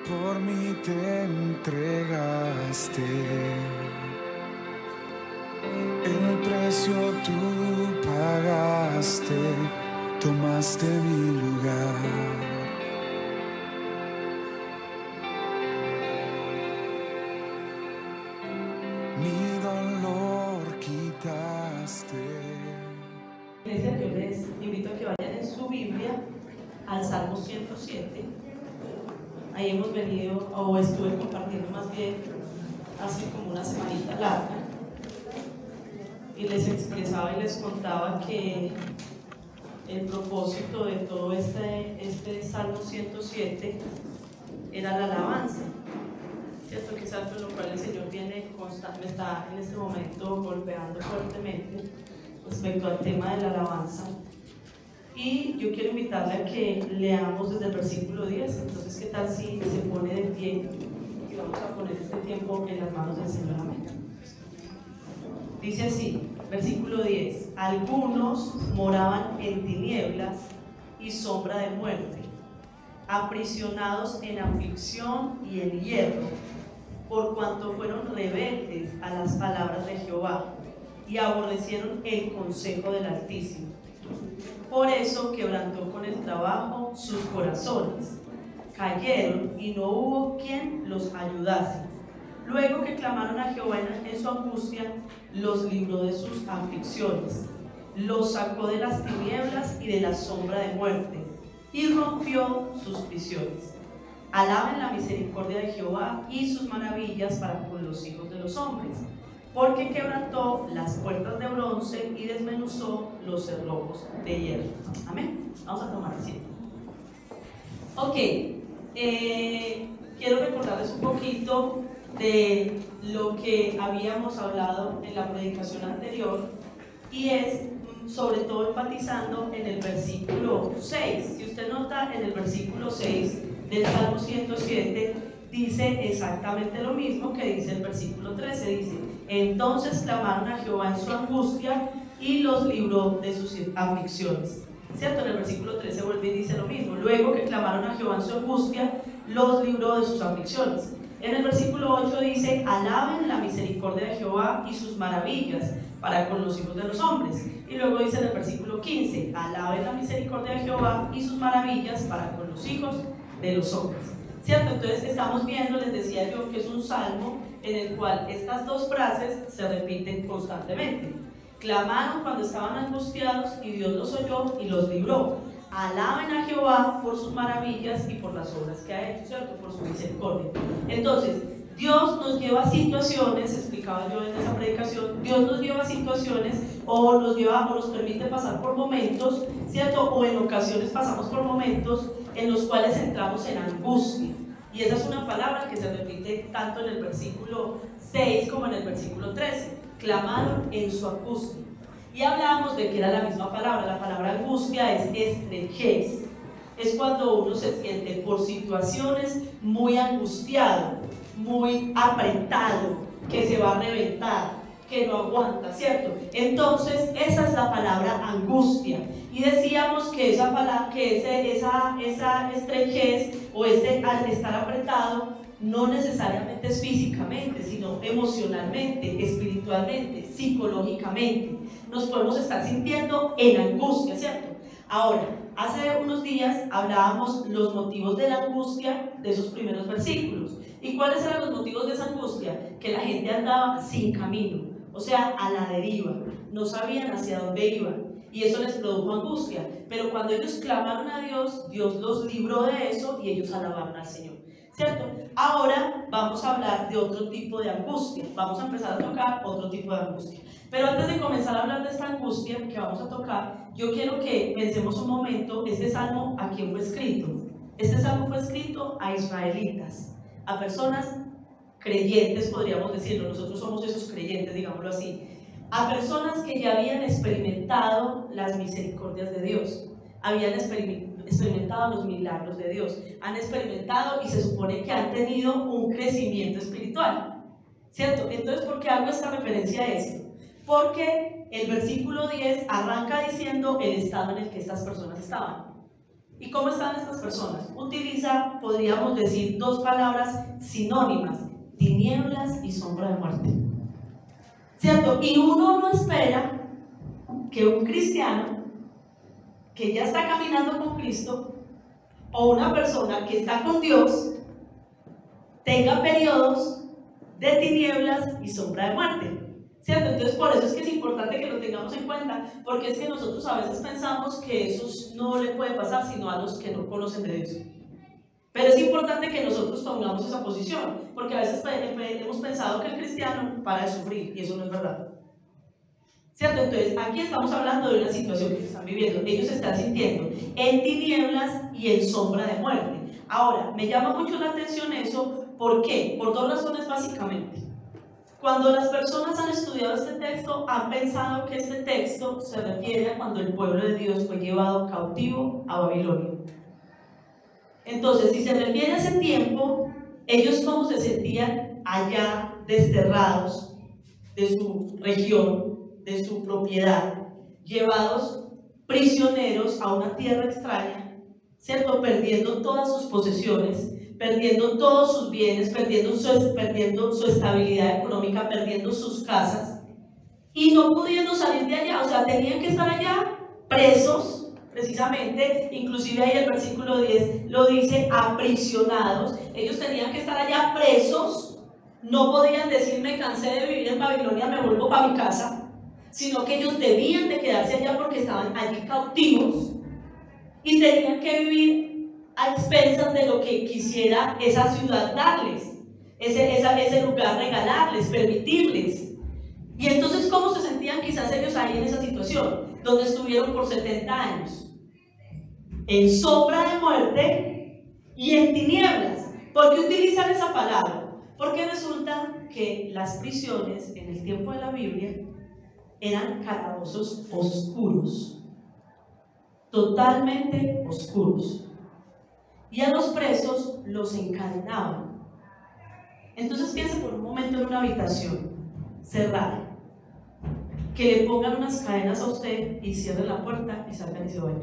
Por mí te entregaste, el precio tú pagaste, tomaste mi lugar. Mi dolor quitaste. Iglesia, yo les invito a que vayan en su Biblia al Salmo 107. Ahí hemos venido, o estuve compartiendo más bien hace como una semanita larga, y les expresaba y les contaba que el propósito de todo este Salmo 107 era la alabanza, ¿cierto? Que es algo en lo cual el Señor me está en este momento golpeando fuertemente respecto al tema de la alabanza. Y yo quiero invitarle a que leamos desde el versículo 10. Entonces, ¿qué tal si se pone de pie y vamos a poner este tiempo en las manos del Señor? Amén. Dice así, versículo 10: algunos moraban en tinieblas y sombra de muerte, aprisionados en aflicción y en hierro, por cuanto fueron rebeldes a las palabras de Jehová y aborrecieron el consejo del Altísimo. Por eso quebrantó con el trabajo sus corazones, cayeron y no hubo quien los ayudase. Luego que clamaron a Jehová en su angustia, los libró de sus aflicciones, los sacó de las tinieblas y de la sombra de muerte, y rompió sus prisiones. Alaben la misericordia de Jehová y sus maravillas para con los hijos de los hombres, porque quebrantó las puertas de bronce y desmenuzó los cerrojos de hierro. Amén. Vamos a tomar asiento. Ok, quiero recordarles un poquito de lo que habíamos hablado en la predicación anterior, y es sobre todo enfatizando en el versículo 6. Si usted nota, en el versículo 6 del Salmo 107 dice exactamente lo mismo que dice el versículo 13. Dice: entonces clamaron a Jehová en su angustia y los libró de sus aflicciones. ¿Cierto? En el versículo 13 vuelve y dice lo mismo. Luego que clamaron a Jehová en su angustia, los libró de sus aflicciones. En el versículo 8 dice: alaben la misericordia de Jehová y sus maravillas para con los hijos de los hombres. Y luego dice en el versículo 15: alaben la misericordia de Jehová y sus maravillas para con los hijos de los hombres. ¿Cierto? Entonces estamos viendo, les decía yo, que es un salmo en el cual estas dos frases se repiten constantemente. Clamaron cuando estaban angustiados y Dios los oyó y los libró. Alaben a Jehová por sus maravillas y por las obras que ha hecho, ¿cierto? Por su misericordia. Entonces, Dios nos lleva a situaciones, explicaba yo en esa predicación, Dios nos lleva a situaciones o nos permite pasar por momentos, ¿cierto? O en ocasiones pasamos por momentos en los cuales entramos en angustia. Y esa es una palabra que se repite tanto en el versículo 6 como en el versículo 13. Clamaron en su angustia. Y hablábamos de que era la misma palabra. La palabra angustia es estrechez. Es cuando uno se siente por situaciones muy angustiado, muy apretado, que se va a reventar, que no aguanta, ¿cierto? Entonces esa es la palabra angustia. Y decíamos que esa palabra, que esa estrechez o al estar apretado no necesariamente es físicamente, sino emocionalmente, espiritualmente, psicológicamente. Nos podemos estar sintiendo en angustia, ¿cierto? Ahora, hace unos días hablábamos los motivos de la angustia de esos primeros versículos. ¿Y cuáles eran los motivos de esa angustia? Que la gente andaba sin camino, o sea, a la deriva, no sabían hacia dónde iban, y eso les produjo angustia. Pero cuando ellos clamaron a Dios, Dios los libró de eso y ellos alabaron al Señor, ¿cierto? Ahora vamos a hablar de otro tipo de angustia, vamos a empezar a tocar otro tipo de angustia. Pero antes de comenzar a hablar de esta angustia que vamos a tocar, yo quiero que pensemos un momento, este salmo, ¿a quién fue escrito? Este salmo fue escrito a israelitas, a personas creyentes, podríamos decirlo, nosotros somos esos creyentes, digámoslo así, a personas que ya habían experimentado las misericordias de Dios, habían experimentado los milagros de Dios, han experimentado y se supone que han tenido un crecimiento espiritual, ¿cierto? Entonces, ¿por qué hago esta referencia a esto? Porque el versículo 10 arranca diciendo el estado en el que estas personas estaban. ¿Y cómo están estas personas? Utiliza, podríamos decir, dos palabras sinónimas: tinieblas y sombra de muerte. ¿Cierto? Y uno no espera que un cristiano que ya está caminando con Cristo o una persona que está con Dios tenga periodos de tinieblas y sombra de muerte. ¿Cierto? Entonces por eso es que es importante que lo tengamos en cuenta, porque es que nosotros a veces pensamos que eso no le puede pasar sino a los que no conocen de Dios. Pero es importante que nosotros tomamos esa posición, porque a veces hemos pensado que el cristiano para de sufrir, y eso no es verdad. ¿Cierto? Entonces aquí estamos hablando de una situación que están viviendo. Ellos se están sintiendo en tinieblas y en sombra de muerte. Ahora, me llama mucho la atención eso. ¿Por qué? Por dos razones básicamente. Cuando las personas han estudiado este texto, han pensado que este texto se refiere a cuando el pueblo de Dios fue llevado cautivo a Babilonia. Entonces, si se refiere a ese tiempo, ellos cómo se sentían allá desterrados de su región, de su propiedad, llevados prisioneros a una tierra extraña, ¿cierto? Perdiendo todas sus posesiones, perdiendo todos sus bienes, perdiendo su estabilidad económica, perdiendo sus casas y no pudiendo salir de allá. O sea, tenían que estar allá presos, precisamente. Inclusive ahí el versículo 10 lo dice, aprisionados. Ellos tenían que estar allá presos. No podían decir: me cansé de vivir en Babilonia, me vuelvo para mi casa, sino que ellos debían de quedarse allá porque estaban allí cautivos y tenían que vivir a expensas de lo que quisiera esa ciudad darles, ese lugar regalarles, permitirles. Y entonces, ¿cómo se sentían quizás ellos ahí en esa situación? Donde estuvieron por 70 años, en sombra de muerte y en tinieblas. ¿Por qué utilizan esa palabra? Porque resulta que las prisiones en el tiempo de la Biblia eran calabozos oscuros, totalmente oscuros. Y a los presos los encadenaban. Entonces piensa por un momento en una habitación cerrada, que le pongan unas cadenas a usted y cierren la puerta y salgan y se vayan.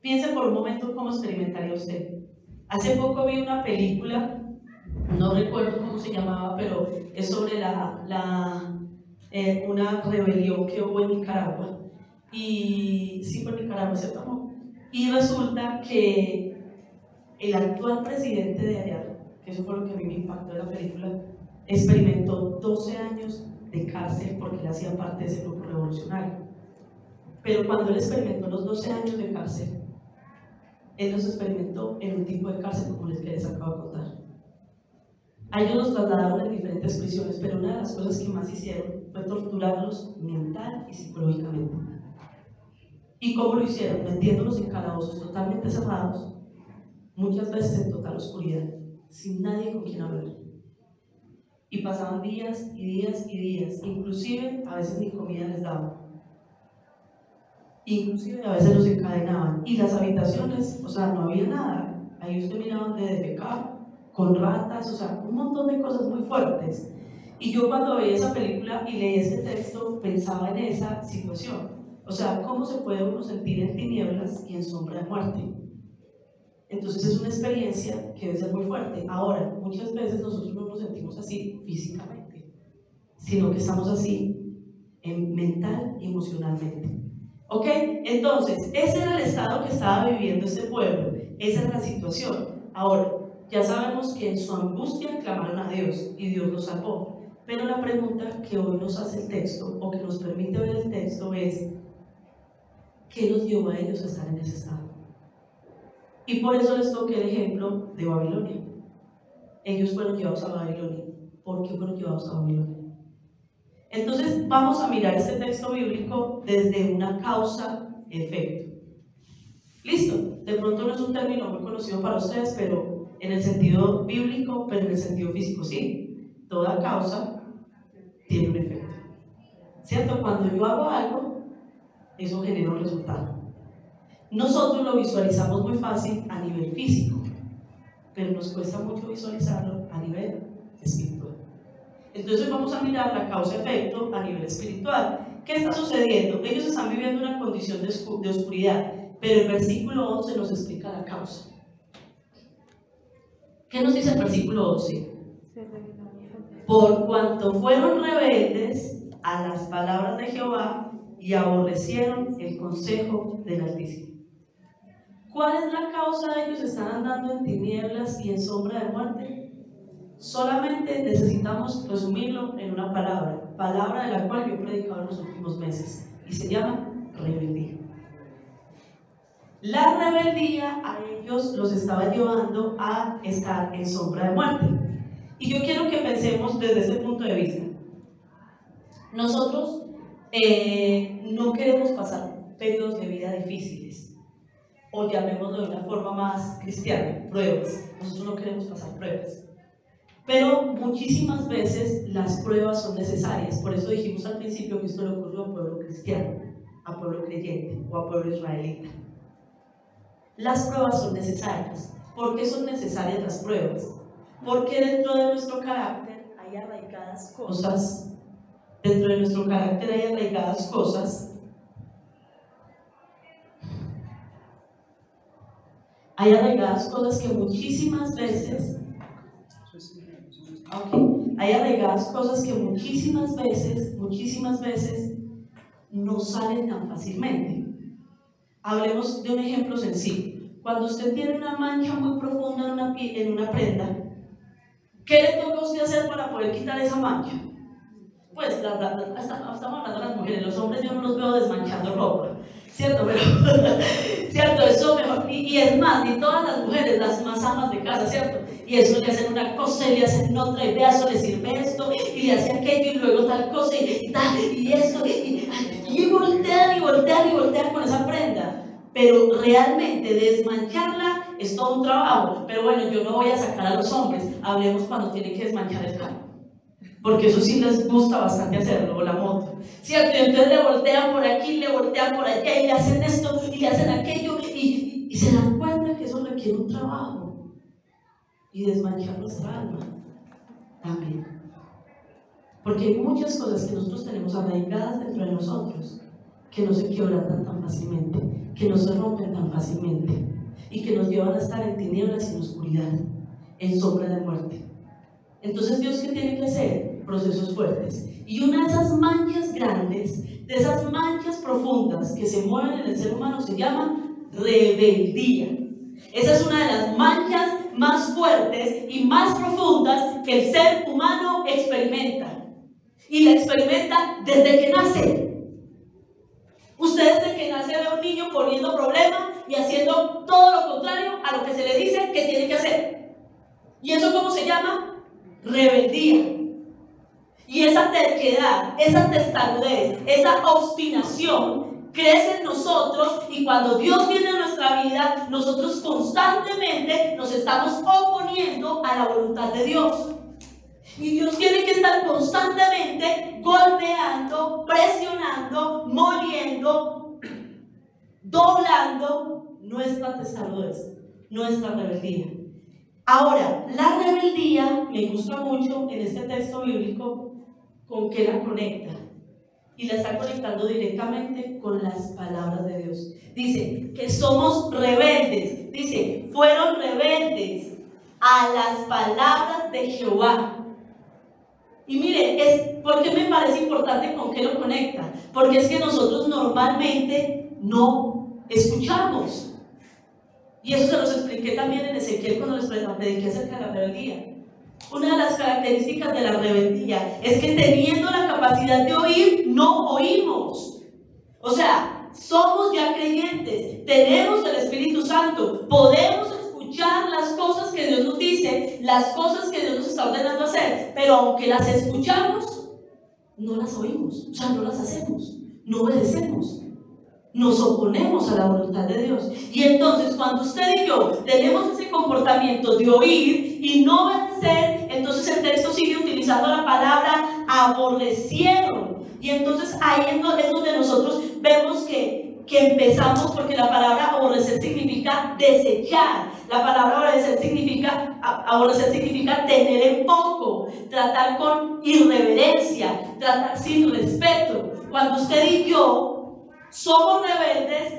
Piense por un momento cómo experimentaría usted. Hace poco vi una película, no recuerdo cómo se llamaba, pero es sobre una rebelión que hubo en Nicaragua. Y sí, fue en Nicaragua, ¿cierto? Y resulta que el actual presidente de allá, que eso fue lo que a mí me impactó de la película, experimentó 12 años de cárcel porque él hacía parte de ese grupo revolucionario. Pero cuando él experimentó los 12 años de cárcel, él los experimentó en un tipo de cárcel como el que les acabo de contar. A ellos los trasladaron en diferentes prisiones, pero una de las cosas que más hicieron fue torturarlos mental y psicológicamente. ¿Y cómo lo hicieron? Metiéndolos en calabozos totalmente cerrados, muchas veces en total oscuridad, sin nadie con quien hablar. Y pasaban días y días y días, inclusive a veces ni comida les daban. Inclusive a veces los encadenaban. Y las habitaciones, o sea, no había nada. Ahí usted miraba donde defecaba, con ratas, o sea, un montón de cosas muy fuertes. Y yo cuando veía esa película y leí este texto, pensaba en esa situación. O sea, ¿cómo se puede uno sentir en tinieblas y en sombra de muerte? Entonces es una experiencia que debe ser muy fuerte. Ahora, muchas veces nosotros no nos sentimos así físicamente, sino que estamos así mental y emocionalmente. ¿Ok? Entonces, ese era el estado que estaba viviendo este pueblo, esa era la situación. Ahora, ya sabemos que en su angustia clamaron a Dios y Dios los salvó. Pero la pregunta que hoy nos hace el texto, o que nos permite ver el texto, es: ¿qué los llevó a ellos a estar en ese estado? Y por eso les toqué el ejemplo de Babilonia. Ellos fueron llevados a Babilonia. ¿Por qué fueron llevados a Babilonia? Entonces vamos a mirar este texto bíblico desde una causa-efecto. Listo, de pronto no es un término muy conocido para ustedes, pero en el sentido bíblico, pero en el sentido físico sí. Toda causa tiene un efecto, ¿cierto? Cuando yo hago algo, eso genera un resultado. Nosotros lo visualizamos muy fácil a nivel físico, pero nos cuesta mucho visualizarlo a nivel espiritual. Entonces vamos a mirar la causa-efecto a nivel espiritual. ¿Qué está sucediendo? Ellos están viviendo una condición de oscuridad. pero el versículo 11 nos explica la causa. ¿Qué nos dice el versículo 11? Por cuanto fueron rebeldes a las palabras de Jehová y aborrecieron el consejo del Altísimo. ¿Cuál es la causa de ellos están andando en tinieblas y en sombra de muerte? Solamente necesitamos resumirlo en una palabra de la cual yo he predicado en los últimos meses, y se llama rebeldía. La rebeldía a ellos los estaba llevando a estar en sombra de muerte. Y yo quiero que pensemos desde este punto de vista. Nosotros no queremos pasar periodos de vida difíciles, o llamémoslo de una forma más cristiana, pruebas. Nosotros no queremos pasar pruebas. Pero muchísimas veces las pruebas son necesarias. Por eso dijimos al principio que esto le ocurrió a pueblo cristiano, a pueblo creyente o a pueblo israelita. Las pruebas son necesarias. ¿Por qué son necesarias las pruebas? Porque dentro de nuestro carácter hay arraigadas cosas. Dentro de nuestro carácter hay arraigadas cosas. Hay arraigadas cosas que muchísimas veces. Hay arraigadas cosas que muchísimas veces no salen tan fácilmente. Hablemos de un ejemplo sencillo. Cuando usted tiene una mancha muy profunda en una prenda, ¿qué le toca a usted hacer para poder quitar esa mancha? Pues estamos hablando de las mujeres, los hombres yo no los veo desmanchando ropa, ¿cierto? Pero, ¿cierto? Eso mejor, y es más, ni todas las mujeres, las más amas de casa, ¿cierto? Y eso le hacen una cosa y le hacen otra, y vea, eso le sirve esto, y le hace aquello, y luego tal cosa, y tal, y esto, y voltean con esa prenda. Pero realmente desmancharla es todo un trabajo. Pero bueno, yo no voy a sacar a los hombres, hablemos cuando tienen que desmanchar el carro, porque eso sí les gusta bastante hacerlo, o la moto, ¿cierto? Y entonces le voltean por aquí, le voltean por allá, y le hacen esto, y le hacen aquello, y se dan cuenta que eso requiere un trabajo. Y desmanchar nuestra alma también. Porque hay muchas cosas que nosotros tenemos arraigadas dentro de nosotros, que no se quiebran tan fácilmente, que no se rompen tan fácilmente, y que nos llevan a estar en tinieblas y en oscuridad, en sombra de muerte. Entonces, ¿Dios qué tiene que hacer? Procesos fuertes. Y una de esas manchas grandes, de esas manchas profundas que se mueven en el ser humano, se llama rebeldía. Esa es una de las manchas más fuertes y más profundas que el ser humano experimenta. Y la experimenta desde que nace. Usted desde que nace ve a un niño poniendo problemas y haciendo todo lo contrario a lo que se le dice que tiene que hacer. ¿Y eso cómo se llama? Rebeldía. Y esa terquedad, esa testarudez, esa obstinación crece en nosotros, y cuando Dios viene a nuestra vida, nosotros constantemente nos estamos oponiendo a la voluntad de Dios. Y Dios tiene que estar constantemente golpeando, presionando, moliendo, doblando nuestra testarudez, nuestra rebeldía. Ahora, la rebeldía me gusta mucho en este texto bíblico con que la conecta. Y la está conectando directamente con las palabras de Dios. Dice que somos rebeldes. Dice, fueron rebeldes a las palabras de Jehová. Y mire, ¿por qué me parece importante con qué lo conecta? Porque es que nosotros normalmente no escuchamos. Y eso se los expliqué también en Ezequiel cuando les prediqué acerca de la rebeldía. Una de las características de la rebeldía es que teniendo la capacidad de oír, no oímos. O sea, somos ya creyentes, tenemos el Espíritu Santo, podemos escuchar las cosas que Dios nos dice, las cosas que Dios nos está ordenando hacer, pero aunque las escuchamos, no las oímos, o sea, no las hacemos, no obedecemos, nos oponemos a la voluntad de Dios. Y entonces cuando usted y yo tenemos ese comportamiento de oír y no obedecer, entonces el texto sigue utilizando la palabra aborrecieron. Y entonces ahí es donde nosotros vemos que empezamos, porque la palabra aborrecer significa desechar. La palabra aborrecer significa tener en poco, tratar con irreverencia, tratar sin respeto. Cuando usted y yo somos rebeldes,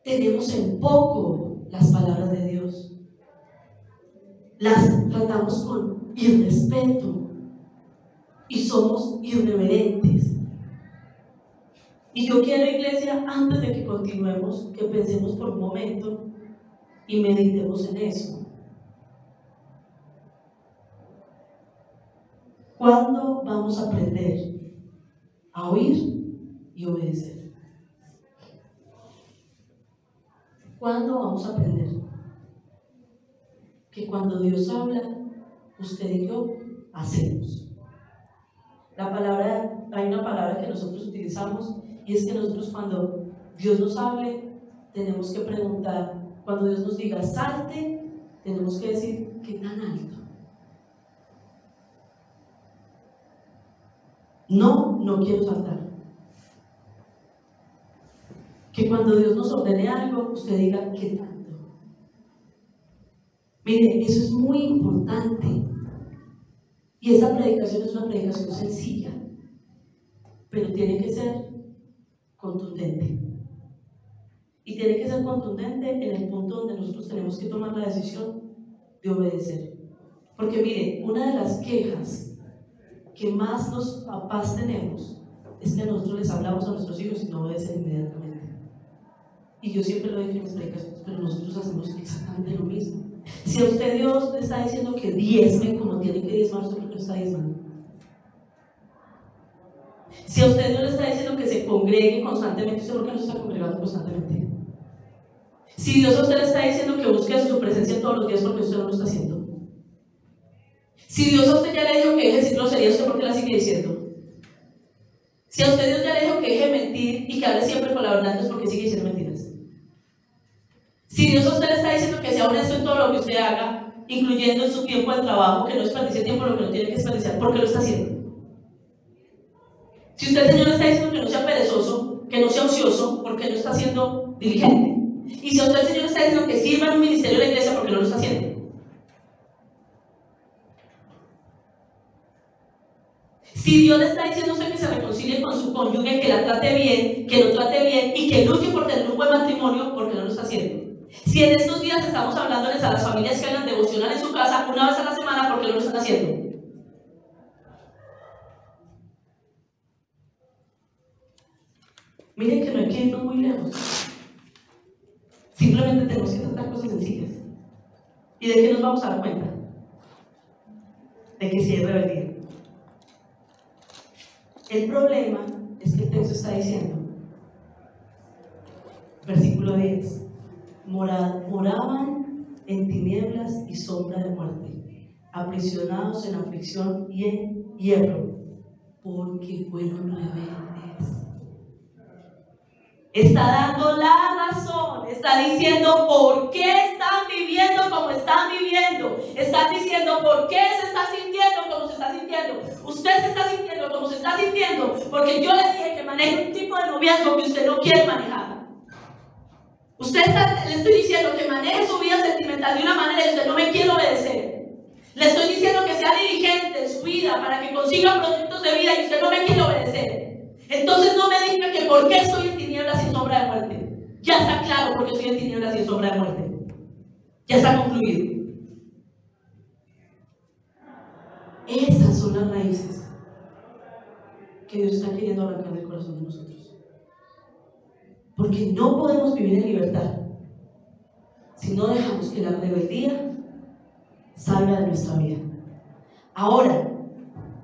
tenemos en poco las palabras de Dios. Las tratamos con irrespeto y somos irreverentes. Y yo quiero, iglesia, antes de que continuemos, que pensemos por un momento y meditemos en eso. ¿Cuándo vamos a aprender a oír y obedecer? ¿Cuándo vamos a aprender que cuando Dios habla, usted y yo hacemos? Hay una palabra que nosotros utilizamos, y es que nosotros, cuando Dios nos hable, tenemos que preguntar. Cuando Dios nos diga salte, tenemos que decir ¿qué tan alto? No quiero saltar. Que cuando Dios nos ordene algo, usted diga ¿qué tanto? Mire, eso es muy importante. Y esa predicación es una predicación sencilla, pero tiene que ser contundente. Y tiene que ser contundente en el punto donde nosotros tenemos que tomar la decisión de obedecer. Porque mire, una de las quejas que más los papás tenemos es que nosotros les hablamos a nuestros hijos y no obedecen inmediatamente. Y yo siempre lo digo en mis predicaciones, pero nosotros hacemos exactamente lo mismo. Si a usted Dios le está diciendo que diezme como tiene que diezmar, ¿usted por qué no está diezmando? Si a usted Dios le está diciendo que se congregue constantemente, ¿usted por qué no se está congregando constantemente? Si Dios a usted le está diciendo que busque su presencia todos los días, ¿por qué usted no lo está haciendo? Si Dios a usted ya le dijo que deje de decir groserías, ¿usted por qué la sigue diciendo? Si a usted Dios ya le dijo que deje de mentir y que hable siempre con la verdad, entonces ¿por qué sigue diciendo mentiras? Si Dios a usted le está diciendo que sea honesto en todo lo que usted haga, incluyendo en su tiempo de trabajo, que no desperdicie tiempo en lo que no tiene que desperdiciar, ¿por qué lo está haciendo? Si usted, Señor, le está diciendo que no sea perezoso, que no sea ocioso, ¿por qué no está siendo diligente? Y si a usted, Señor, le está diciendo que sirva en un ministerio de la iglesia, ¿por qué no lo está haciendo? Si Dios le está diciendo a usted que se reconcilie con su cónyuge, que la trate bien, que lo trate bien y que luche por tener un buen matrimonio, ¿por qué no lo está haciendo? Si en estos días estamos hablándoles a las familias que hagan devocional en su casa una vez a la semana, ¿por qué no lo están haciendo? Miren que no hay que irnos muy lejos. Simplemente tenemos que tratar cosas sencillas. ¿Y de qué nos vamos a dar cuenta? De que si hay rebeldía. El problema es que el texto está diciendo, versículo 10, moraban en tinieblas y sombra de muerte, aprisionados en aflicción y en hierro, porque fueron rebeldes. Está dando la razón, está diciendo por qué están viviendo como están viviendo, está diciendo por qué se está sintiendo como se está sintiendo. Usted se está sintiendo como se está sintiendo porque yo le dije que maneje un tipo de noviazgo que usted no quiere manejar. Le estoy diciendo que maneje su vida sentimental de una manera y usted no me quiere obedecer. Le estoy diciendo que sea diligente en su vida para que consiga proyectos de vida y usted no me quiere obedecer. Entonces no me diga que por qué estoy en tinieblas y en sombra de muerte. Ya está claro por qué estoy en tinieblas y en sombra de muerte. Ya está concluido. Esas son las raíces que Dios está queriendo arrancar del corazón de nosotros. Porque no podemos vivir en libertad si no dejamos que la rebeldía salga de nuestra vida. Ahora,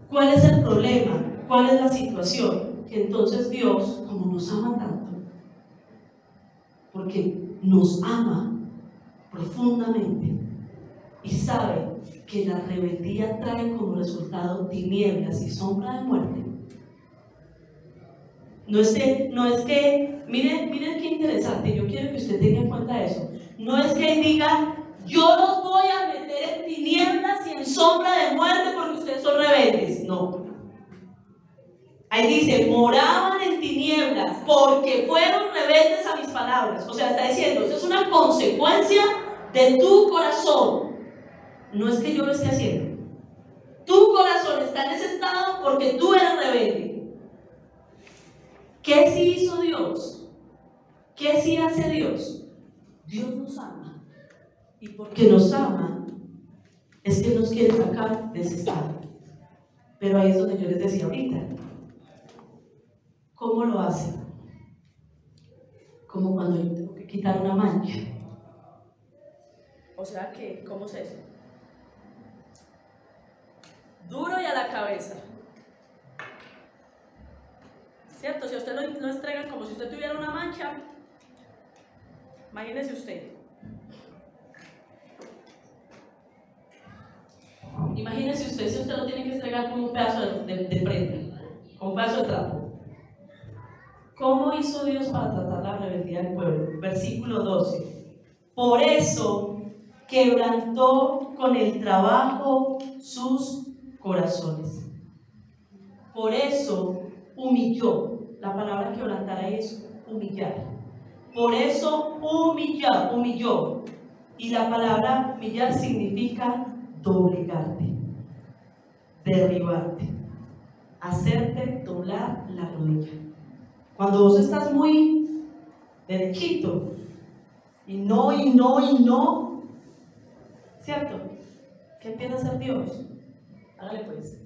¿cuál es el problema? ¿Cuál es la situación? Que entonces Dios, como nos ama tanto, porque nos ama profundamente y sabe que la rebeldía trae como resultado tinieblas y sombra de muerte. No es que miren qué interesante, yo quiero que usted tenga en cuenta eso. No es que diga, yo los voy a meter en tinieblas y en sombra de muerte porque ustedes son rebeldes. No. Ahí dice, moraban en tinieblas porque fueron rebeldes a mis palabras. O sea, está diciendo, eso es una consecuencia de tu corazón. No es que yo lo esté haciendo. Tu corazón está en ese estado porque tú eres rebelde. ¿Qué sí hizo Dios? ¿Qué sí hace Dios? Dios nos ama. Y porque nos ama, es que nos quiere sacar de ese estado. Pero ahí es donde yo les decía ahorita. ¿Cómo lo hace? Como cuando yo tengo que quitar una mancha. O sea que, ¿cómo es eso? Duro y a la cabeza. ¿Cierto? Si a usted lo estregan como si usted tuviera una mancha, imagínese usted. Imagínese usted si usted lo tiene que estregar con un pedazo de prenda, con un pedazo de trapo. ¿Cómo hizo Dios para tratar la rebeldía del pueblo? Versículo 12. Por eso quebrantó con el trabajo sus corazones. Por eso humilló. La palabra quebrantar es humillar. Por eso humilló. Y la palabra humillar significa doblegarte, derribarte, hacerte doblar la rodilla. Cuando vos estás muy derechito y no, ¿cierto? ¿Qué empieza a hacer Dios? Hágale pues,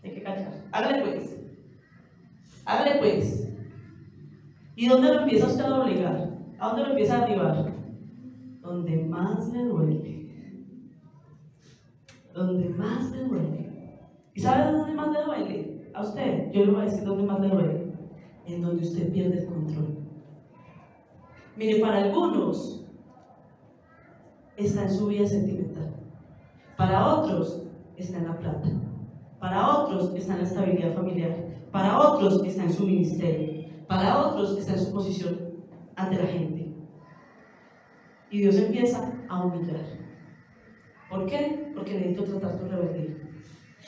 hay que cachar, hágale pues. ¿Y dónde lo empieza usted a doblegar? ¿A dónde lo empieza a derribar? Donde más le duele. Donde más le duele. ¿Y sabe dónde más le duele? A usted, yo le voy a decir dónde más le duele. En donde usted pierde el control. Mire, para algunos está en su vida sentimental, para otros está en la plata, para otros está en la estabilidad familiar, para otros está en su ministerio, para otros está en su posición ante la gente. Y Dios empieza a humillar. ¿Por qué? Porque necesito tratar tu rebeldía.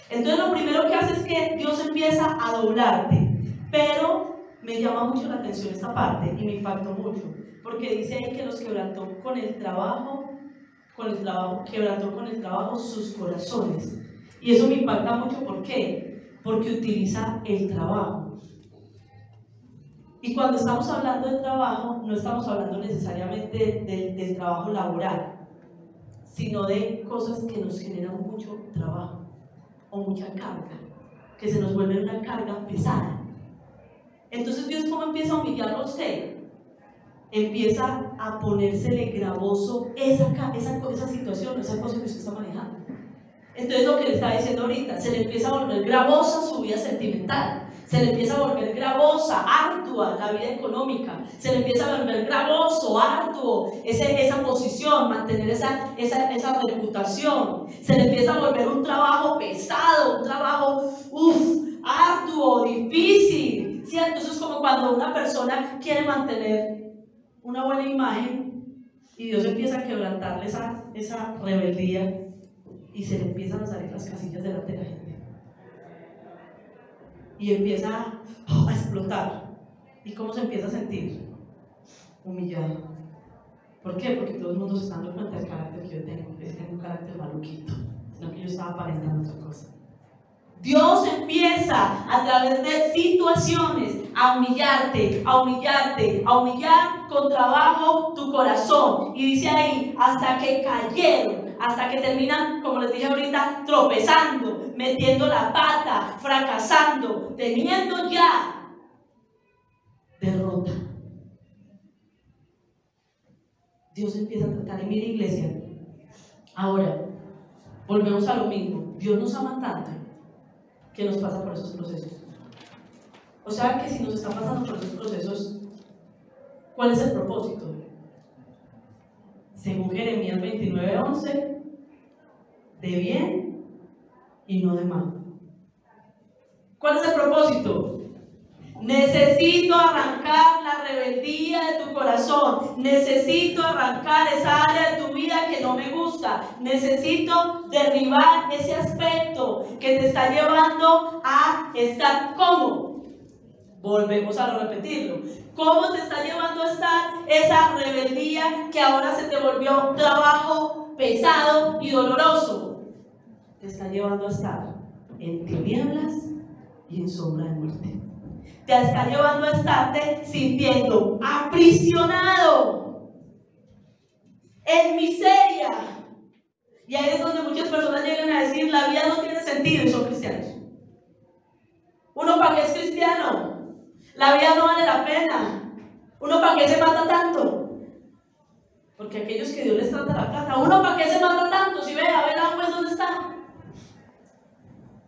Entonces lo primero que hace es que Dios empieza a doblarte, pero me llama mucho la atención esta parte y me impactó mucho, porque dice ahí que los quebrantó con el trabajo, quebrantó con el trabajo sus corazones. Y eso me impacta mucho, ¿por qué? Porque utiliza el trabajo. Y cuando estamos hablando de trabajo, no estamos hablando necesariamente del trabajo laboral, sino de cosas que nos generan mucho trabajo o mucha carga, que se nos vuelve una carga pesada. Entonces Dios, ¿cómo empieza a humillarlo a usted? Empieza a ponérsele gravoso esa situación, esa cosa que usted está manejando. Entonces lo que le está diciendo ahorita, se le empieza a volver gravosa su vida sentimental, se le empieza a volver gravosa, ardua la vida económica, se le empieza a volver gravoso, arduo esa posición, mantener esa reputación, se le empieza a volver un trabajo pesado, un trabajo arduo, difícil, ¿cierto? Eso es como cuando una persona quiere mantener una buena imagen y Dios empieza a quebrantarle esa rebeldía y se le empiezan a salir las casillas delante de la gente y empieza a explotar. ¿Y cómo se empieza a sentir? Humillado. ¿Por qué? Porque todo el mundo se está dando cuenta del carácter que yo tengo. Tengo un carácter maluquito, sino que yo estaba aparentando otra cosa. Dios empieza a través de situaciones a humillarte, a humillar con trabajo tu corazón. Y dice ahí, hasta que cayeron, hasta que terminan, como les dije ahorita, tropezando, metiendo la pata, fracasando, teniendo ya derrota. Dios empieza a tratar. Y mira, iglesia, ahora volvemos a lo mismo. Dios nos ama tanto que nos pasa por esos procesos. O sea que si nos está pasando por esos procesos, ¿cuál es el propósito? Según Jeremías 29:11, de bien y no de mal. ¿Cuál es el propósito? Necesito arrancar la rebeldía de tu corazón. Necesito arrancar esa área de tu vida que no me gusta. Necesito derribar ese aspecto que te está llevando a estar ¿cómo? Volvemos a repetirlo. ¿Cómo te está llevando a estar esa rebeldía que ahora se te volvió trabajo pesado y doloroso? Te está llevando a estar en tinieblas y en sombra de muerte. te está llevando a estarte sintiendo aprisionado, en miseria. Y ahí es donde muchas personas llegan a decir, la vida no tiene sentido, y son cristianos. ¿Uno para qué es cristiano? La vida no vale la pena. ¿Uno para qué se mata tanto? Porque aquellos que Dios les trata la plata, ¿uno para qué se mata tanto? Si ve, a ver, pues, ¿dónde está?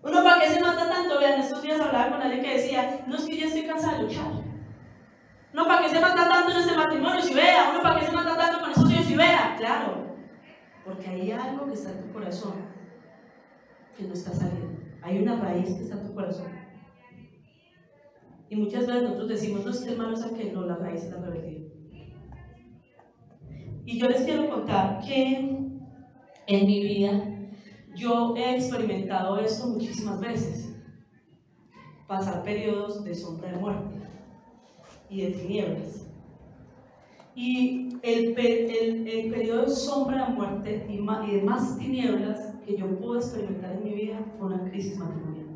¿Uno para qué se mata tanto? Vean, estos días hablaba con alguien que decía, no, es que ya estoy cansada de luchar. ¿Uno para qué se mata tanto en este matrimonio? Si vea, ¿uno para qué se mata tanto con esos hijos? Si vea, claro, porque hay algo que está en tu corazón que no está saliendo. Hay una raíz que está en tu corazón. Y muchas veces nosotros decimos, no, es que hermano es aquel, no, la raíz es la rebeldía. Y yo les quiero contar que en mi vida yo he experimentado esto muchísimas veces. Pasar periodos de sombra de muerte y de tinieblas. Y el periodo de sombra de muerte y de más tinieblas que yo pude experimentar en mi vida fue una crisis matrimonial.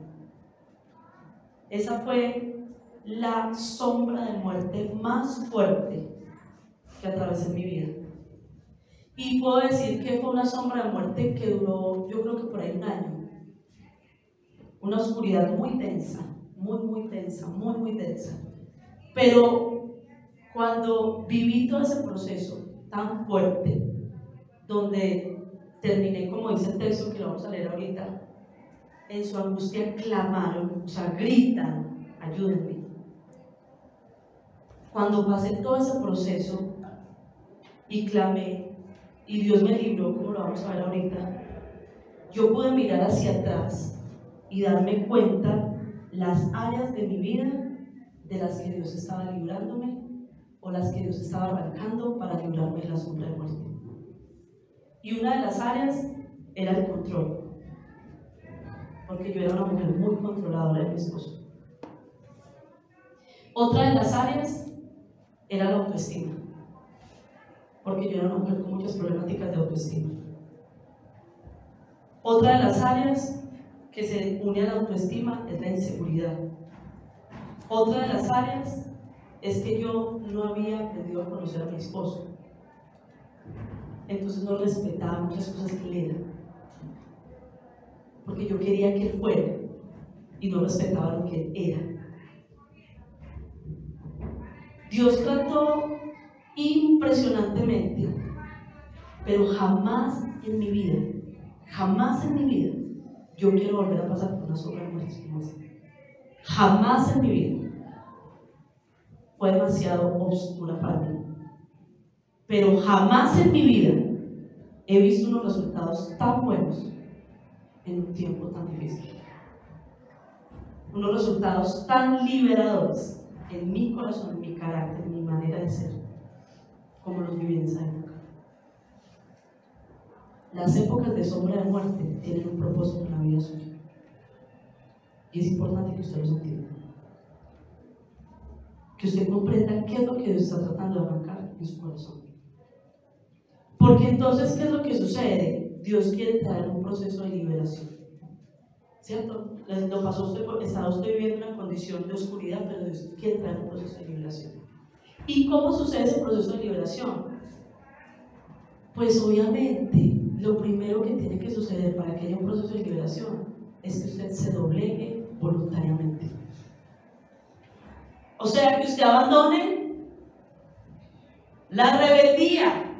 Esa fue la sombra de muerte más fuerte que atravesé en mi vida. Y puedo decir que fue una sombra de muerte que duró, yo creo que por ahí un año. Una oscuridad muy densa, muy densa, muy densa. Pero cuando viví todo ese proceso tan fuerte, donde terminé, como dice el texto que lo vamos a leer ahorita, en su angustia clamaron, o sea, gritan, ayúdenme. Cuando pasé todo ese proceso y clamé, y Dios me libró, como lo vamos a ver ahorita, yo pude mirar hacia atrás y darme cuenta las áreas de mi vida de las que Dios estaba librándome o las que Dios estaba arrancando para librarme de la sombra de muerte. Y una de las áreas era el control, porque yo era una mujer muy controladora de mi esposo. Otra de las áreas era la autoestima, porque yo era una mujer con muchas problemáticas de autoestima. Otra de las áreas que se une a la autoestima es la inseguridad. Otra de las áreas es que yo no había aprendido a conocer a mi esposo. Entonces no respetaba muchas cosas que él era, porque yo quería que él fuera y no respetaba lo que él era. Dios trató impresionantemente, pero jamás en mi vida, yo quiero volver a pasar por una sombra de muerte como esa. Jamás en mi vida. Fue demasiado oscura para mí. Pero jamás en mi vida he visto unos resultados tan buenos en un tiempo tan difícil. Unos resultados tan liberadores en mi corazón, en mi carácter, en mi manera de ser, como los viví en esa época. Las épocas de sombra de muerte tienen un propósito en la vida suya. Y es importante que usted los entienda. Que usted comprenda qué es lo que Dios está tratando de arrancar en su corazón. Porque entonces, ¿qué es lo que sucede? Dios quiere traer un proceso de liberación. ¿Cierto? Lo pasó usted, estaba usted viviendo una condición de oscuridad, pero Dios quiere traer un proceso de liberación. ¿Y cómo sucede ese proceso de liberación? Pues obviamente, lo primero que tiene que suceder para que haya un proceso de liberación es que usted se doblegue voluntariamente. O sea, que usted abandone la rebeldía.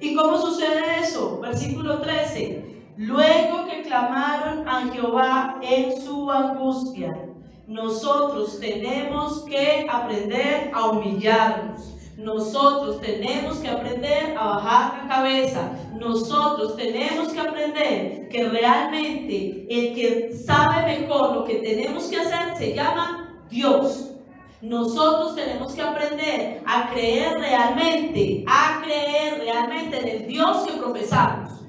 ¿Y cómo sucede eso? Versículo 13. Luego que clamaron a Jehová en su angustia, nosotros tenemos que aprender a humillarnos. Nosotros tenemos que aprender a bajar la cabeza. Nosotros tenemos que aprender que realmente el que sabe mejor lo que tenemos que hacer se llama Dios. Nosotros tenemos que aprender a creer realmente en el Dios que profesamos.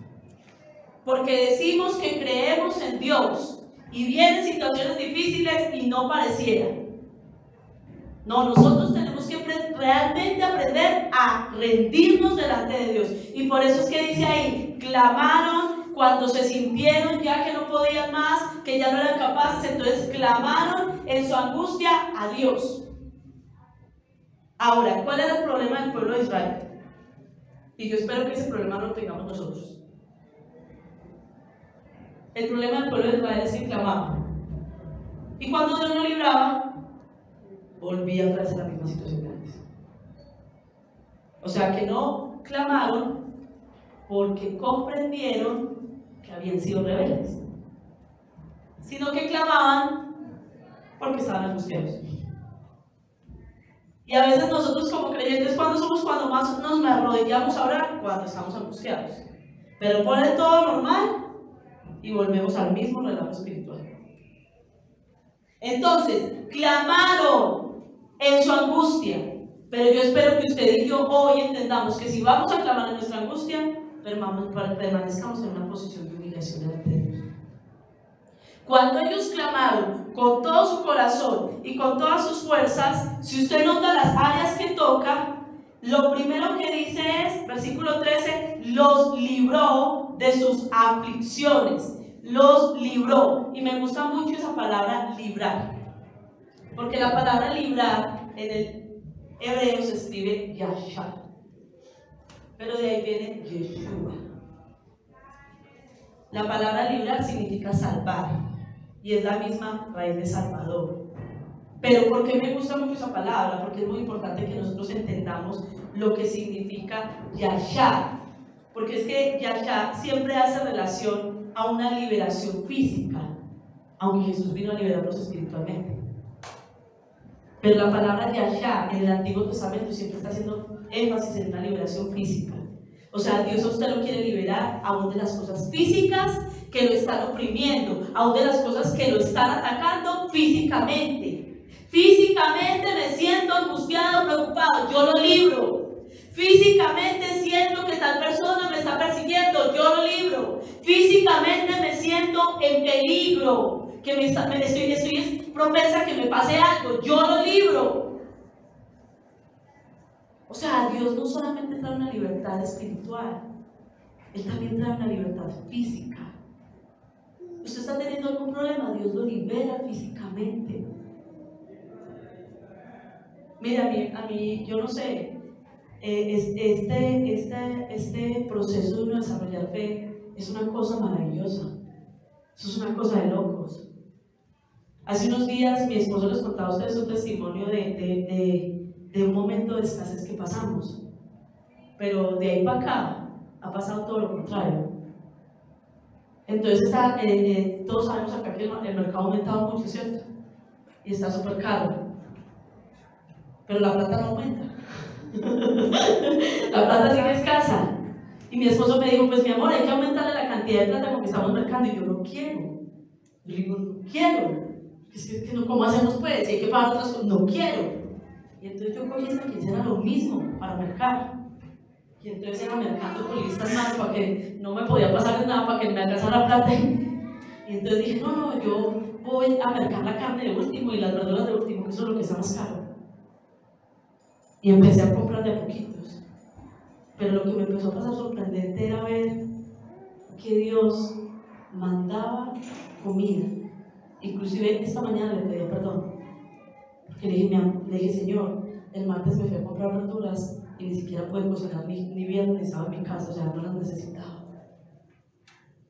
Porque decimos que creemos en Dios y vienen situaciones difíciles y no pareciera. No, nosotros tenemos que realmente aprender a rendirnos delante de Dios. Y por eso es que dice ahí, clamaron cuando se sintieron ya que no podían más, que ya no eran capaces, entonces clamaron en su angustia a Dios. Ahora, ¿cuál era el problema del pueblo de Israel? Y yo espero que ese problema no lo tengamos nosotros. El problema del pueblo de Israel es que clamaba. Y cuando Dios lo libraba, volvía otra vez a la misma situación de antes. O sea que no clamaron porque comprendieron que habían sido rebeldes, sino que clamaban porque estaban angustiados. Y a veces nosotros como creyentes, cuando más nos arrodillamos a orar, cuando estamos angustiados. Pero pone todo normal y volvemos al mismo relajo espiritual. Entonces, clamaron en su angustia. Pero yo espero que usted y yo hoy entendamos que si vamos a clamar en nuestra angustia, permanezcamos en una posición de humillación delante de Dios. Cuando ellos clamaron con todo su corazón y con todas sus fuerzas, si usted nota las áreas que toca, lo primero que dice es, versículo 13, los libró de sus aflicciones. Los libró. Y me gusta mucho esa palabra librar, porque la palabra librar en el hebreo se escribe Yashar, pero de ahí viene Yeshua. La palabra librar significa salvar y es la misma raíz de Salvador. Pero ¿por qué me gusta mucho esa palabra? Porque es muy importante que nosotros entendamos lo que significa Yashar, porque es que Yashar siempre hace relación a una liberación física, aunque Jesús vino a liberarnos espiritualmente. Pero la palabra Yashar en el Antiguo Testamento siempre está haciendo énfasis en una liberación física. O sea, Dios a usted lo quiere liberar aún de las cosas físicas que lo están oprimiendo, aún de las cosas que lo están atacando físicamente. Físicamente me siento angustiado, preocupado, yo lo libro. Físicamente siento que tal persona me está persiguiendo, yo lo libro. Físicamente me siento en peligro, que estoy propensa a que me pase algo, yo lo libro. O sea, Dios no solamente trae una libertad espiritual, Él también trae una libertad física. Usted está teniendo algún problema, Dios lo libera físicamente. Mira, a mí yo no sé, este proceso de uno desarrollar fe es una cosa maravillosa. Eso es una cosa de locos. Hace unos días mi esposo les contaba a ustedes un testimonio de un momento de escasez que pasamos, pero de ahí para acá ha pasado todo lo contrario. Entonces todos sabemos acá que el mercado ha aumentado mucho, ¿cierto? Y está súper caro, pero la plata no aumenta. La plata sigue escasa. Y mi esposo me dijo, pues mi amor, hay que aumentarle la cantidad de plata con que estamos mercando. Y yo no quiero. Yo le digo, no quiero. Es que no, ¿cómo hacemos pues? Si hay que pagar otras cosas, no quiero. Y entonces yo cogí esta quincena lo mismo para mercar. Y entonces era mercando con listas más para que no me podía pasar nada, para que me alcanzara plata. Y entonces dije, no, yo voy a mercar la carne de último y las verduras de último, que eso es lo que está más caro. Y empecé a comprar de poquitos. Pero lo que me empezó a pasar sorprendente era ver que Dios mandaba comida. Inclusive esta mañana le pedí perdón, porque le dije, Señor, el martes me fui a comprar verduras y ni siquiera pude cocinar ni viernes, estaba en mi casa, o sea, no las necesitaba.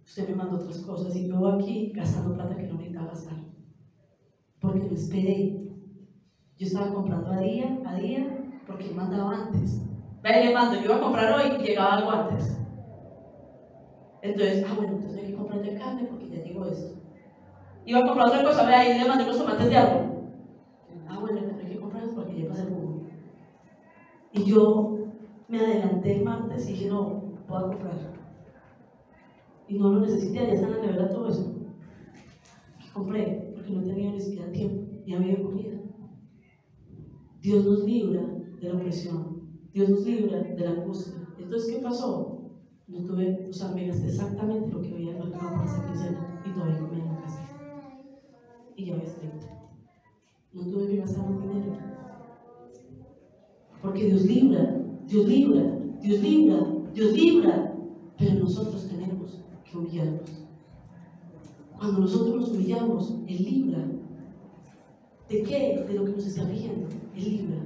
Usted me mandó otras cosas y yo aquí gastando plata que no necesitaba gastar, porque lo esperé. Yo estaba comprando a día, porque él mandaba antes. Ve, le mando, yo iba a comprar hoy y llegaba algo antes. Entonces, bueno, entonces hay que comprar de carne porque ya llegó esto. Iba a comprar otra cosa, ve, ahí le mandé unos tomates de árbol. Bueno, hay que comprarlos porque ya pasé el jugo. Y yo me adelanté el martes y dije, no, voy a comprar. Y no lo necesité, ya está en la nevera todo eso. Compré, porque no tenía ni siquiera tiempo, ni había comida. Dios nos libra de la opresión, Dios nos libra de la angustia. Entonces, ¿qué pasó? No tuve, me gasté exactamente lo que había en el mercado para esa quincena y todavía comía en la casa. Y ya ves, no tuve que gastar más dinero. Porque Dios libra, Dios libra, Dios libra, Dios libra. Pero nosotros tenemos que humillarnos. Cuando nosotros nos humillamos, Él libra. ¿De qué? De lo que nos está afligiendo. Él libra.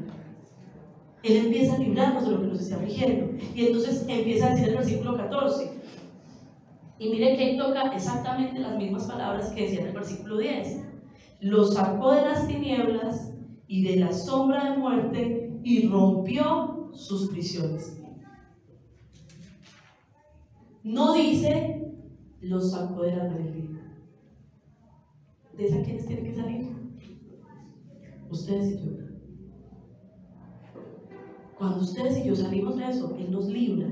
Él empieza a librarnos de lo que nos está afligiendo. Y entonces empieza a decir el versículo 14. Y miren que Él toca exactamente las mismas palabras que decía en el versículo 10. Lo sacó de las tinieblas y de la sombra de muerte y rompió sus prisiones. No dice, lo sacó de la rebeldía. ¿De esa quiénes tienen que salir? Ustedes y yo. Cuando ustedes y yo salimos de eso, Él nos libra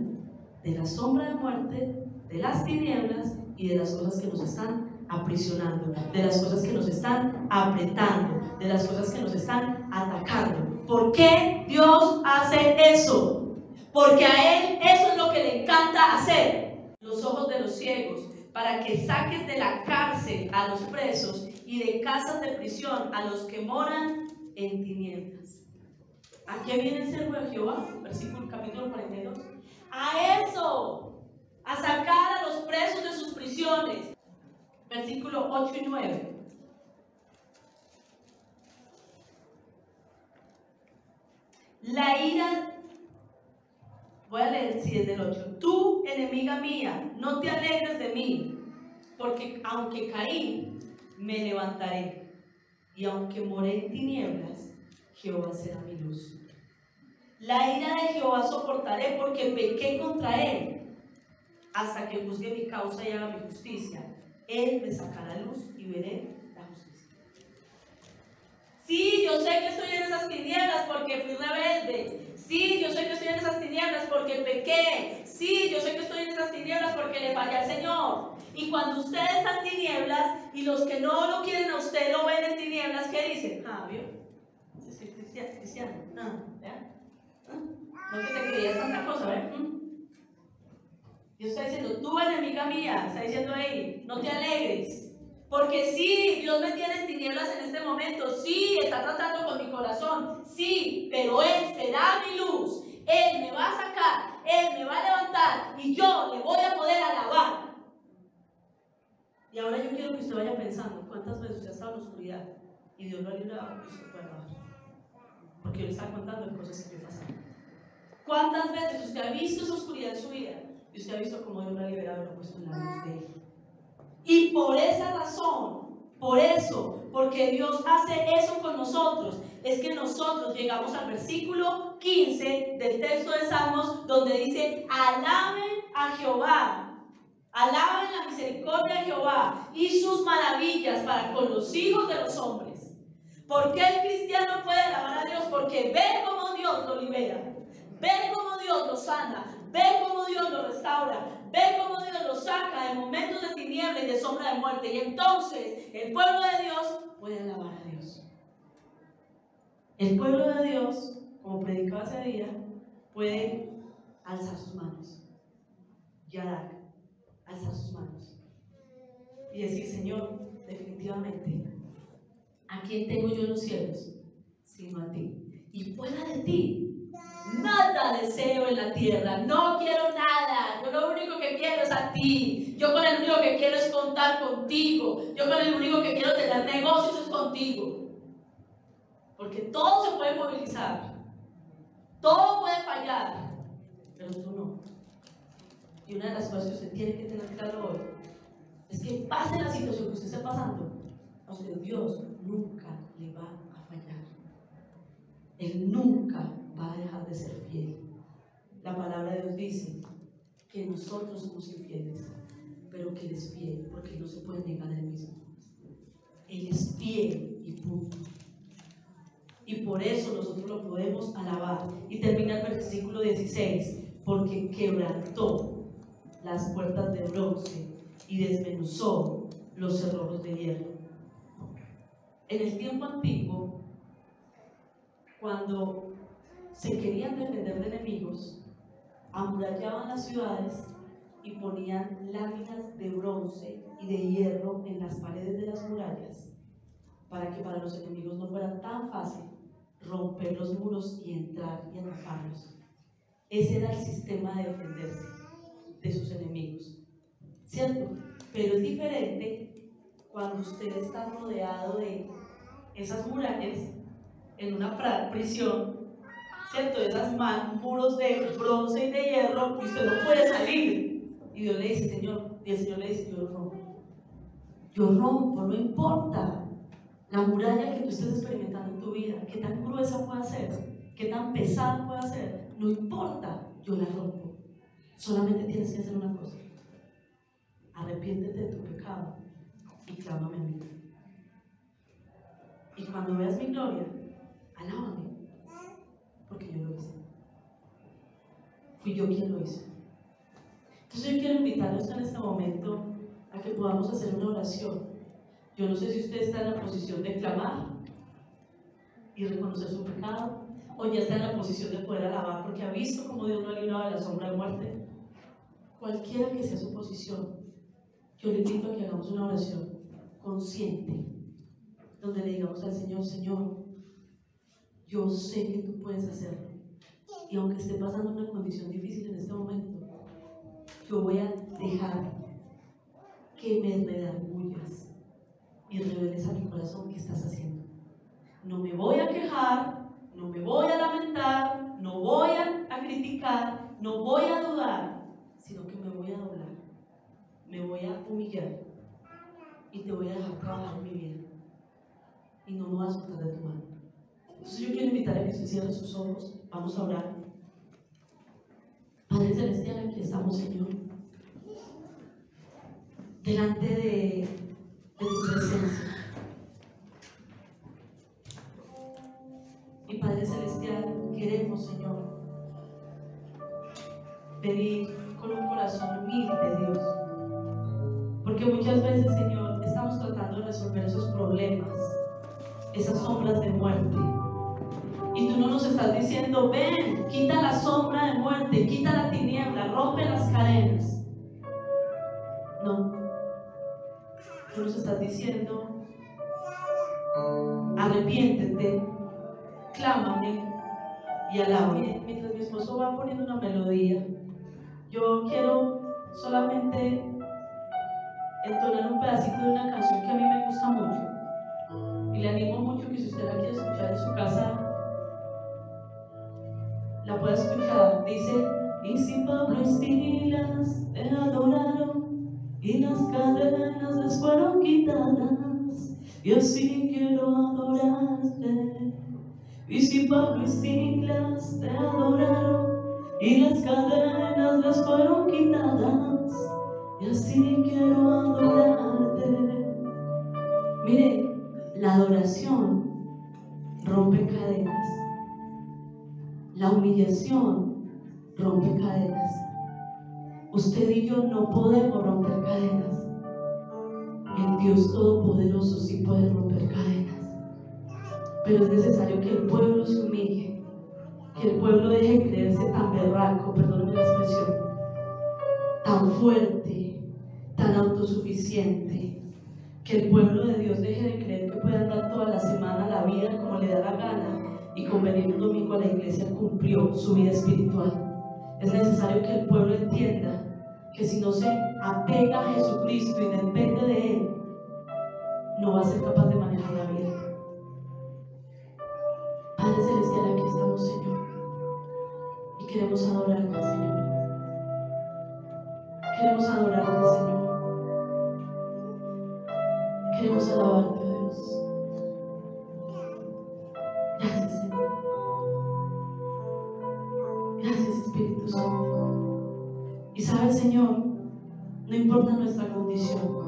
de la sombra de muerte, de las tinieblas y de las cosas que nos están aprisionando, de las cosas que nos están apretando, de las cosas que nos están atacando. ¿Por qué Dios hace eso? Porque a Él eso es lo que le encanta hacer. Los ojos de los ciegos, para que saques de la cárcel a los presos y de casas de prisión a los que moran en tinieblas. ¿A qué viene el siervo de Jehová? Versículo capítulo 42. A eso, a sacar a los presos de sus prisiones. Versículo 8 y 9. La ira, voy a leer si es del 8. Tú, enemiga mía, no te alegres de mí, porque aunque caí, me levantaré, y aunque moré en tinieblas, Jehová será mi luz. La ira de Jehová soportaré, porque pequé contra Él, hasta que juzgue mi causa y haga mi justicia. Él me sacará luz y veré la justicia. Sí, yo sé que estoy en esas tinieblas porque fui rebelde. Sí, yo sé que estoy en esas tinieblas porque pequé. Sí, yo sé que estoy en esas tinieblas porque le fallé al Señor. Y cuando usted está en tinieblas y los que no lo quieren a usted lo ven en tinieblas, ¿qué dicen? ¿Vio? Soy cristiano. ¿Ya? No que te creías tanta cosa, ¿verdad? Dios está diciendo, tú enemiga mía, está diciendo ahí, no te alegres. Porque sí, Dios me tiene en tinieblas en este momento, sí, está tratando con mi corazón, sí, pero Él será mi luz, Él me va a sacar, Él me va a levantar y yo le voy a poder alabar. Y ahora yo quiero que usted vaya pensando, ¿cuántas veces usted ha estado en la oscuridad y Dios lo ha librado y usted puede alabar? Porque Él está contando de cosas que pasan. ¿Cuántas veces usted ha visto esa oscuridad en su vida y usted ha visto cómo Dios lo ha liberado y lo ha puesto en la luz de Él? Y por esa razón, por eso, porque Dios hace eso con nosotros, es que nosotros llegamos al versículo 15 del texto de Salmos, donde dice, alaben a Jehová, alaben la misericordia de Jehová y sus maravillas para con los hijos de los hombres. ¿Por qué el cristiano puede alabar a Dios? Porque ve cómo Dios lo libera. Ve cómo Dios lo sana, ve cómo Dios lo restaura, ve cómo Dios lo saca de momentos de tiniebla y de sombra de muerte. Y entonces el pueblo de Dios puede alabar a Dios. El pueblo de Dios, como predicaba ese día, puede alzar sus manos. Yadak, alzar sus manos. Y decir, Señor, definitivamente, ¿a quién tengo yo en los cielos? Sino a ti. Y fuera de ti, nada deseo en la tierra, no quiero nada, yo lo único que quiero es a ti, yo con el único que quiero es contar contigo, yo con el único que quiero tener negocios es contigo, porque todo se puede movilizar, todo puede fallar, pero tú no. Y una de las cosas que usted tiene que tener claro hoy es que pase la situación que usted esté pasando, a usted Dios nunca le va a fallar. Él nunca va a dejar de ser fiel. La palabra de Dios dice que nosotros somos infieles, pero que Él es fiel, porque Él no se puede negar a Él mismo. Él es fiel y punto. Y por eso nosotros lo podemos alabar. Y termina el versículo 16, porque quebrantó las puertas de bronce y desmenuzó los cerrojos de hierro. En el tiempo antiguo, cuando se querían defender de enemigos, amurallaban las ciudades y ponían láminas de bronce y de hierro en las paredes de las murallas, para que para los enemigos no fuera tan fácil romper los muros y entrar y atacarlos. Ese era el sistema de defenderse de sus enemigos. ¿cierto? Pero es diferente cuando usted está rodeado de esas murallas en una prisión, ¿cierto? Esas muros de bronce y de hierro, y usted no puede salir. Y Dios le dice, Señor, y el Señor le dice, yo rompo, no importa la muralla que tú estés experimentando en tu vida, qué tan gruesa pueda ser, qué tan pesada pueda ser, no importa, yo la rompo. Solamente tienes que hacer una cosa: arrepiéntete de tu pecado y clámame a mí. Y cuando veas mi gloria, alábame, porque yo lo hice. Fui yo quien lo hizo. Entonces yo quiero invitarlos en este momento a que podamos hacer una oración. Yo no sé si usted está en la posición de clamar y reconocer su pecado, o ya está en la posición de poder alabar porque ha visto cómo Dios lo ha librado de la sombra de muerte. Cualquiera que sea su posición, yo le invito a que hagamos una oración consciente, donde le digamos al Señor: Señor, yo sé que tú puedes hacerlo, y aunque esté pasando una condición difícil en este momento, yo voy a dejar que me redargullas y reveles a mi corazón qué estás haciendo. No me voy a quejar, no me voy a lamentar, no voy a criticar, no voy a dudar, sino que me voy a doblar, me voy a humillar y te voy a dejar trabajar en mi vida, y no me voy a soltar de tu mano. Entonces yo quiero invitar a que usted cierre sus ojos. Vamos a orar. Padre Celestial, aquí estamos, Señor, delante de tu presencia. Y Padre Celestial, queremos, Señor, venir con un corazón humilde, Dios, porque muchas veces, Señor, estamos tratando de resolver esos problemas, esas sombras de muerte, y tú no nos estás diciendo: ven, quita la sombra de muerte, quita la tiniebla, rompe las cadenas. No, tú nos estás diciendo: arrepiéntete, clámame y alábame. Mientras mi esposo va poniendo una melodía, yo quiero solamente entonar un pedacito de una canción que a mí me gusta mucho, y le animo mucho que si usted la quiere escuchar en su casa, la pueda escuchar. Dice: y si Pablo y Silas te adoraron y las cadenas les fueron quitadas, yo sí quiero adorarte. Y si Pablo y Silas te adoraron y las cadenas les fueron quitadas, y así quiero adorarte. Mire, la adoración rompe cadenas, la humillación rompe cadenas. Usted y yo no podemos romper cadenas. El Dios Todopoderoso sí puede romper cadenas. Pero es necesario que el pueblo se humille, que el pueblo deje de creerse tan berraco, perdónenme la expresión, tan fuerte, tan autosuficiente, que el pueblo de Dios deje de creer que puede andar toda la semana la vida como le da la gana, y con venir un domingo a la iglesia cumplió su vida espiritual. Es necesario que el pueblo entienda que si no se apega a Jesucristo y depende de Él, no va a ser capaz de manejar la vida. Padre Celestial, aquí estamos, Señor, y queremos adorarte, Señor. Queremos adorarte, Señor. Queremos alabarte, Dios. Gracias, Señor. Gracias, Espíritu Santo. Y sabes, Señor, no importa nuestra condición.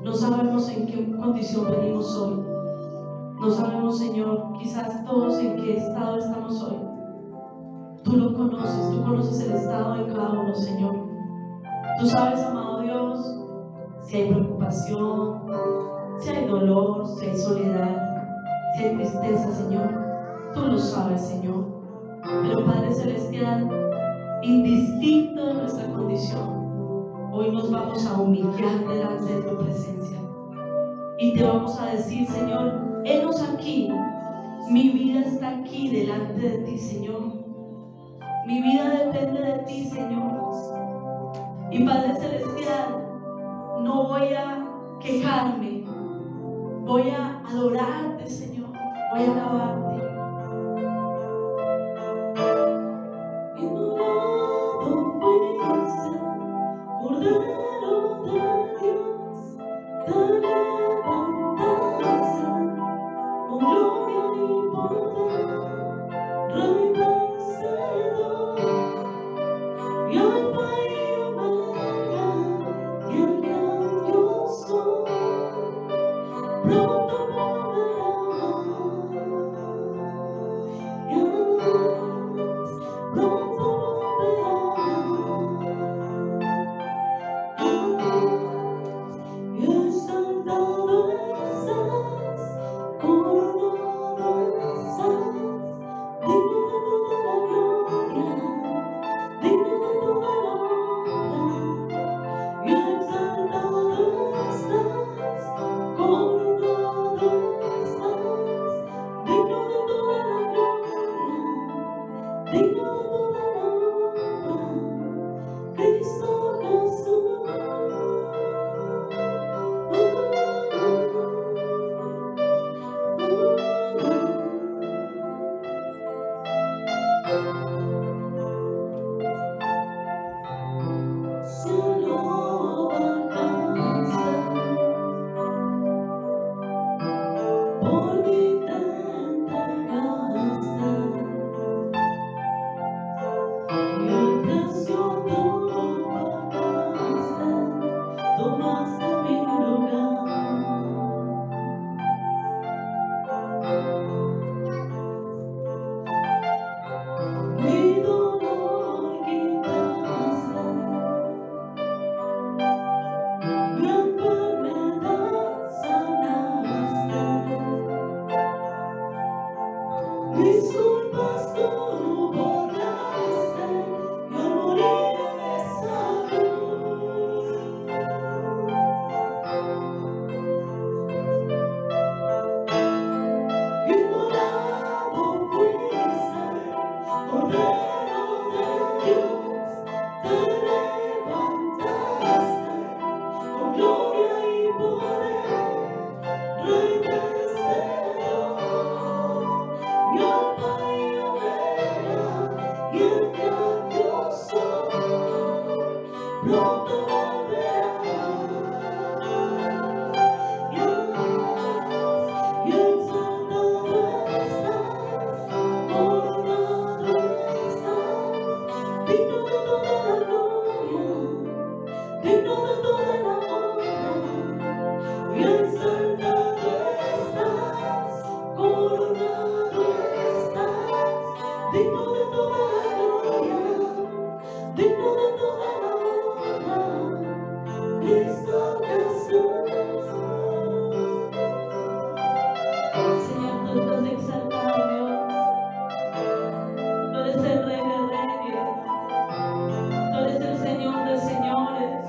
No sabemos en qué condición venimos hoy. No sabemos, Señor, quizás todos en qué estado estamos hoy. Tú lo conoces, tú conoces el estado de cada uno, Señor. Tú sabes, amado Dios, si hay preocupación, si hay dolor, si hay soledad, si hay tristeza, Señor. Tú lo sabes, Señor. Pero Padre Celestial, indistinto de nuestra condición, hoy nos vamos a humillar delante de tu presencia y te vamos a decir: Señor, henos aquí, mi vida está aquí delante de ti, Señor. Mi vida depende de ti, Señor. Y Padre Celestial, no voy a quejarme, voy a adorarte, Señor, voy a alabarte. Cordero de Dios, te levantaste con gloria y poder, Rey vencedor, y Alfa y Omega, y el gran yo soy, pronto volverás, pronto volverás. Y exaltado estás, coronado estás, digno de toda la gloria, digno de toda la honra. Y exaltado estás, coronado estás, digno de toda la gloria, digno de toda la honra. Cristo Jesús. Cielo bajaste, por mí te entregaste, y el precio tú pagaste, tomaste mi lugar. Mi dolor quitaste, mi enfermedad sanaste, mis culpas tú borraste, y al morir en esa cruz, inmolado fuiste, Cordero de Dios, te levantaste con gloria y poder, Rey vencedor, y Alfa y Omega, y el gran yo soy, pronto volverás. Y exaltado estás, coronado estás, digno de toda la gloria, digno de toda la honra. Y exaltado estás, coronado estás, digno de toda la gloria, digno de toda la honra. Cristo Jesús. Señor, tú estás exaltado, Dios. Tú eres el Rey de Reyes, tú eres el Señor de Señores.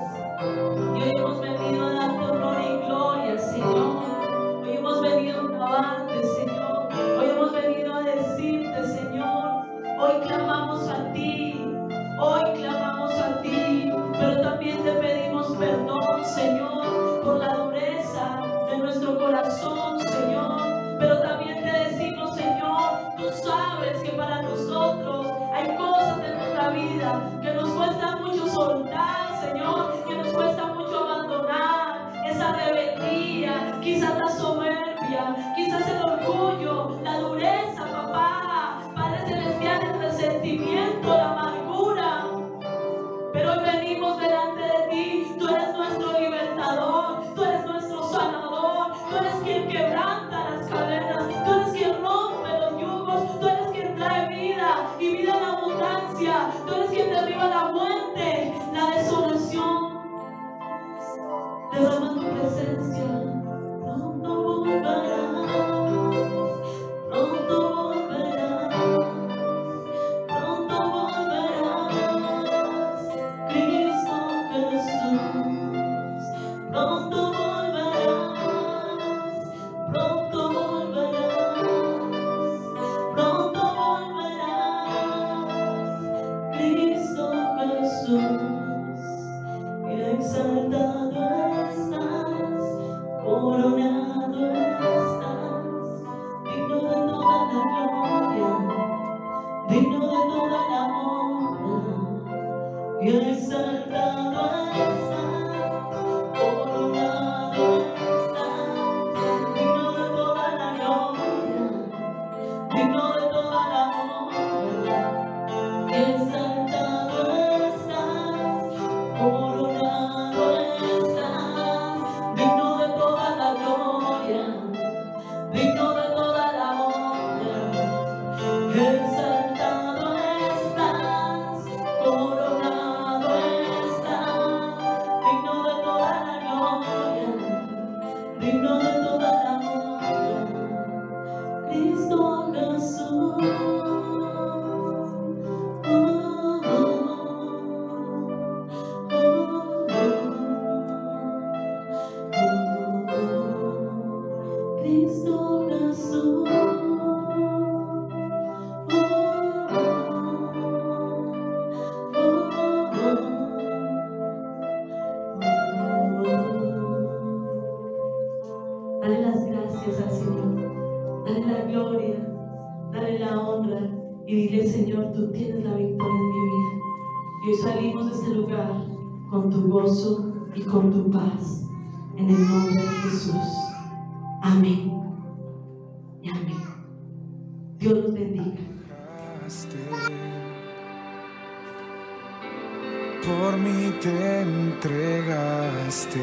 Y hoy hemos venido a darte honor y gloria, Señor. Hoy hemos venido a alabarte, Señor. Hoy hemos venido a decirte, Señor. Hoy clamamos a ti, hoy clamamos a ti. Pero también te pedimos perdón, Señor, por la dureza de nuestro corazón, Señor. Pero también te decimos, Señor, tú sabes que para nosotros hay cosas en nuestra vida que nos cuesta mucho soltar, Señor, que nos cuesta mucho abandonar esa rebeldía, quizás la soberbia, quizás el orgullo, la dureza, papá, Padre Celestial, el resentimiento, la amargura. Pero hoy venimos delante de ti, tú eres nuestro libertador, tú eres nuestro sanador, tú eres quien quebranta las cadenas, tú eres quien rompe los yugos, tú eres quien trae vida y vida en abundancia, tú eres quien derriba la muerte, la desolación. Derrama tu presencia, pronto volverás, pronto volverás, pronto volverás, Cristo Jesús, pronto volverás, pronto volverás, pronto volverás, Cristo Jesús. y exaltado estás, coronado estás, digno de toda la gloria, digno de toda la honra, exaltado estás, coronado estás, digno de toda la gloria, digno de toda la honra, exaltado estás, coronado estás, digno de toda la gloria, digno de toda la honra, Cristo Jesús. Cristo Jesús. Dale las gracias al Señor, dale la gloria, dale la honra y dile: Señor, tú tienes la victoria en mi vida. Y hoy salimos de este lugar con tu gozo y con tu paz, en el nombre de Jesús. Amén y amén. Dios los bendiga. Por mí te entregaste.